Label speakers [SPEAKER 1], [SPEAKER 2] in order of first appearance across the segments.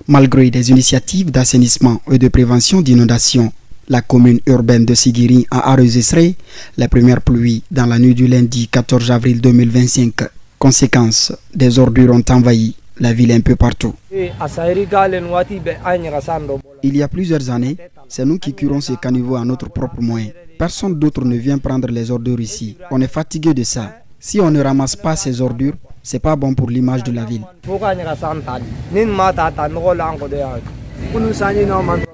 [SPEAKER 1] Malgré des initiatives d'assainissement et de prévention d'inondations, la commune urbaine de Sigiri a enregistré les premières pluies dans la nuit du lundi 14 avril 2025. Conséquence, des ordures ont envahi la ville un peu partout. Il y a plusieurs années, c'est nous qui curons ces caniveaux à notre propre moyen. Personne d'autre ne vient prendre les ordures ici. On est fatigué de ça. Si on ne ramasse pas ces ordures, c'est pas bon pour l'image de la ville.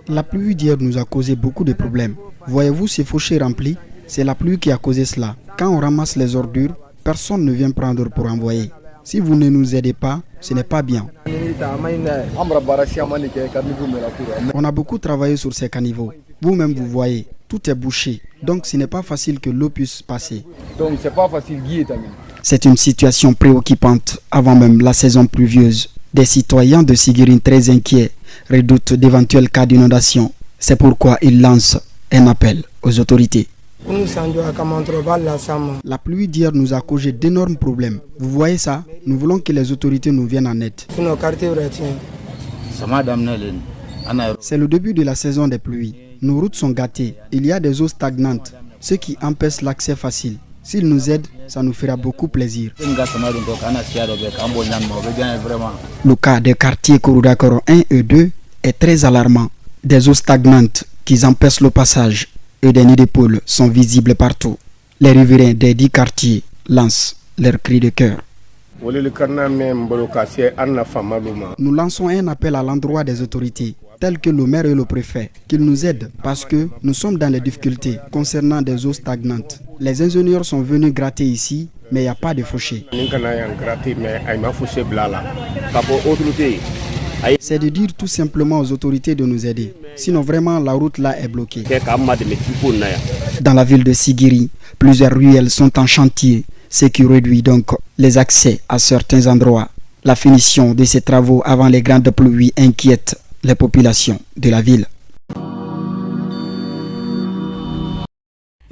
[SPEAKER 1] La pluie d'hier nous a causé beaucoup de problèmes. Voyez-vous ces fossés remplis? C'est la pluie qui a causé cela. Quand on ramasse les ordures, personne ne vient prendre pour envoyer. Si vous ne nous aidez pas, ce n'est pas bien. On a beaucoup travaillé sur ces caniveaux. Vous-même vous voyez, tout est bouché. Donc ce n'est pas facile que l'eau puisse passer. C'est une situation préoccupante avant même la saison pluvieuse. Des citoyens de Sigiri très inquiets redoutent d'éventuels cas d'inondation. C'est pourquoi ils lancent un appel aux autorités. La pluie d'hier nous a causé d'énormes problèmes. Vous voyez ça? Nous voulons que les autorités nous viennent en aide. C'est le début de la saison des pluies. Nos routes sont gâtées. Il y a des eaux stagnantes, ce qui empêche l'accès facile. S'ils nous aident, ça nous fera beaucoup plaisir. Le cas des quartiers Kouroudakoro 1 et 2 est très alarmant. Des eaux stagnantes qui empêchent le passage et des nids de poules sont visibles partout. Les riverains des 10 quartiers lancent leurs cris de cœur. Nous lançons un appel à l'endroit des autorités, tels que le maire et le préfet, qu'ils nous aident parce que nous sommes dans les difficultés concernant des eaux stagnantes. Les ingénieurs sont venus gratter ici, mais il n'y a pas de fauché. C'est de dire tout simplement aux autorités de nous aider. Sinon vraiment la route là est bloquée. Dans la ville de Sigiri, plusieurs ruelles sont en chantier, ce qui réduit donc les accès à certains endroits. La finition de ces travaux avant les grandes pluies inquiète les populations de la ville.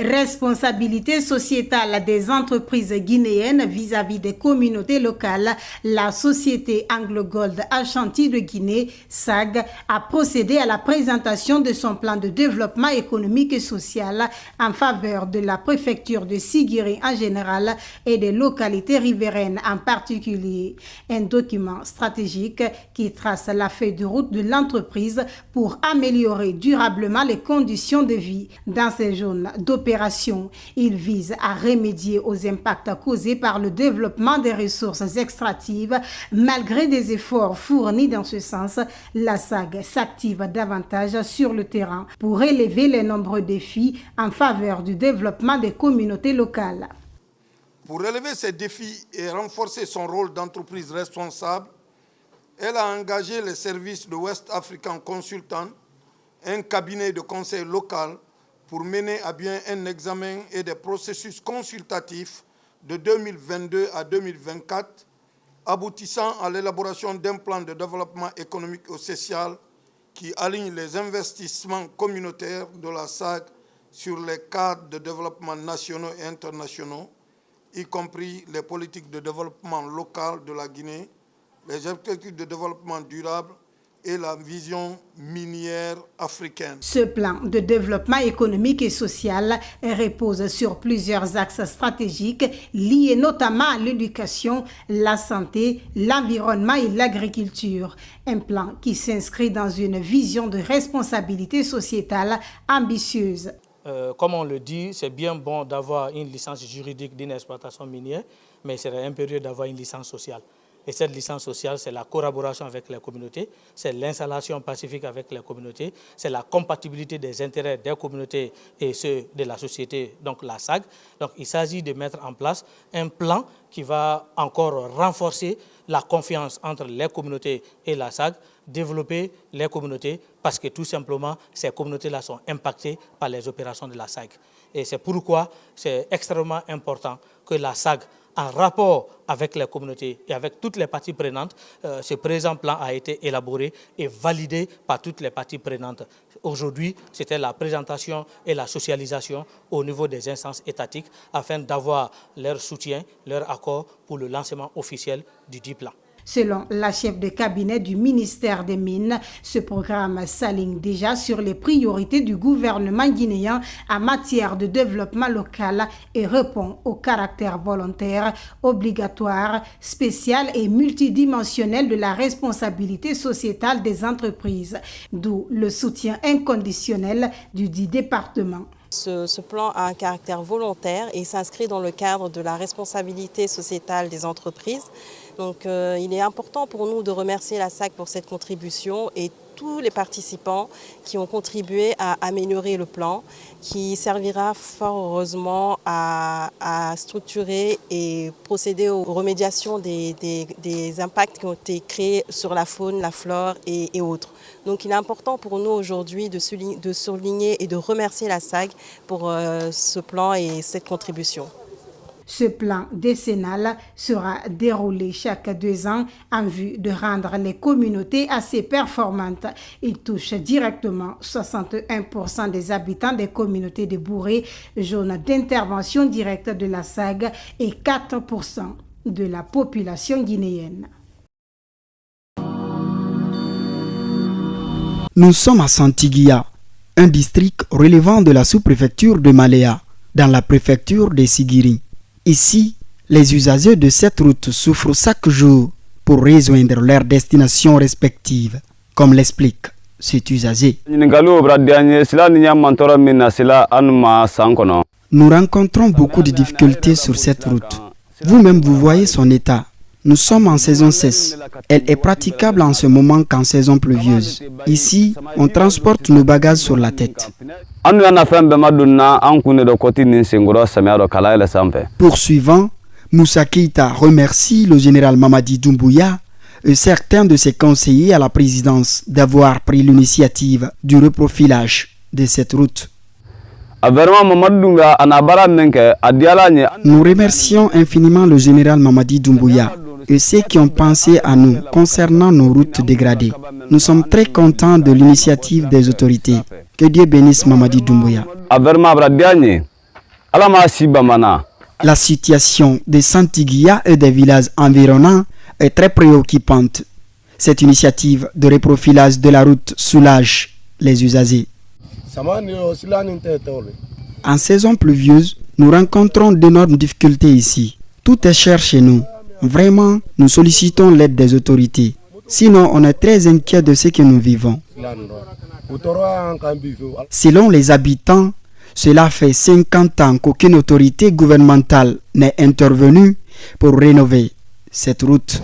[SPEAKER 2] Responsabilité sociétale des entreprises guinéennes vis-à-vis des communautés locales, la société Anglo Gold Ashanti de Guinée, SAG, a procédé à la présentation de son plan de développement économique et social en faveur de la préfecture de Sigiri en général et des localités riveraines en particulier. Un document stratégique qui trace la feuille de route de l'entreprise pour améliorer durablement les conditions de vie dans ces zones d'opération. Il vise à remédier aux impacts causés par le développement des ressources extractives. Malgré des efforts fournis dans ce sens, la SAG s'active davantage sur le terrain pour élever les nombreux défis en faveur du développement des communautés locales.
[SPEAKER 3] Pour relever ces défis et renforcer son rôle d'entreprise responsable, elle a engagé les services de West African Consultant, un cabinet de conseil local, pour mener à bien un examen et des processus consultatifs de 2022 à 2024, aboutissant à l'élaboration d'un plan de développement économique et social qui aligne les investissements communautaires de la SAG sur les cadres de développement nationaux et internationaux, y compris les politiques de développement local de la Guinée, les objectifs de développement durable et la vision minière africaine.
[SPEAKER 2] Ce plan de développement économique et social repose sur plusieurs axes stratégiques liés notamment à l'éducation, la santé, l'environnement et l'agriculture. Un plan qui s'inscrit dans une vision de responsabilité sociétale ambitieuse.
[SPEAKER 4] Comme on le dit, c'est bien bon d'avoir une licence juridique d'une exploitation minière, mais il serait impérieux d'avoir une licence sociale. Et cette licence sociale, c'est la collaboration avec les communautés, c'est l'installation pacifique avec les communautés, c'est la compatibilité des intérêts des communautés et ceux de la société, donc la SAG. Donc il s'agit de mettre en place un plan qui va encore renforcer la confiance entre les communautés et la SAG, développer les communautés parce que tout simplement ces communautés-là sont impactées par les opérations de la SAG. Et c'est pourquoi c'est extrêmement important que la SAG, en rapport avec les communautés et avec toutes les parties prenantes, ce présent plan a été élaboré et validé par toutes les parties prenantes. Aujourd'hui, c'était la présentation et la socialisation au niveau des instances étatiques afin d'avoir leur soutien, leur accord pour le lancement officiel du dit plan.
[SPEAKER 2] Selon la chef de cabinet du ministère des Mines, ce programme s'aligne déjà sur les priorités du gouvernement guinéen en matière de développement local et répond au caractère volontaire, obligatoire, spécial et multidimensionnel de la responsabilité sociétale des entreprises, d'où le soutien inconditionnel du dit département.
[SPEAKER 5] Ce plan a un caractère volontaire et s'inscrit dans le cadre de la responsabilité sociétale des entreprises. Donc il est important pour nous de remercier la SAG pour cette contribution et tous les participants qui ont contribué à améliorer le plan, qui servira fort heureusement à structurer et procéder aux remédiations des impacts qui ont été créés sur la faune, la flore et autres. Donc il est important pour nous aujourd'hui de souligner et de remercier la SAG pour ce plan et cette contribution.
[SPEAKER 2] Ce plan décennal sera déroulé chaque 2 ans en vue de rendre les communautés assez performantes. Il touche directement 61% des habitants des communautés de Bouré, zone d'intervention directe de la SAG, et 4% de la population guinéenne.
[SPEAKER 1] Nous sommes à Santiguia, un district relevant de la sous-préfecture de Maléa, dans la préfecture de Sigiri. Ici, les usagers de cette route souffrent chaque jour pour rejoindre leurs destinations respectives, comme l'explique cet usager. Nous rencontrons beaucoup de difficultés sur cette route. Vous-même, vous voyez son état. Nous sommes en saison sèche. Elle est praticable en ce moment qu'en saison pluvieuse. Ici, on transporte nos bagages sur la tête. Poursuivant, Moussa Keïta remercie le général Mamadi Doumbouya et certains de ses conseillers à la présidence d'avoir pris l'initiative du reprofilage de cette route. Nous remercions infiniment le général Mamadi Doumbouya et ceux qui ont pensé à nous concernant nos routes dégradées. Nous sommes très contents de l'initiative des autorités. Que Dieu bénisse Mamadi Doumbouya. La situation de Santiguia et des villages environnants est très préoccupante. Cette initiative de reprofilage de la route soulage les usagers. En saison pluvieuse, nous rencontrons d'énormes difficultés ici. Tout est cher chez nous. Vraiment, nous sollicitons l'aide des autorités. Sinon, on est très inquiet de ce que nous vivons. Selon les habitants, cela fait 50 ans qu'aucune autorité gouvernementale n'est intervenue pour rénover cette route.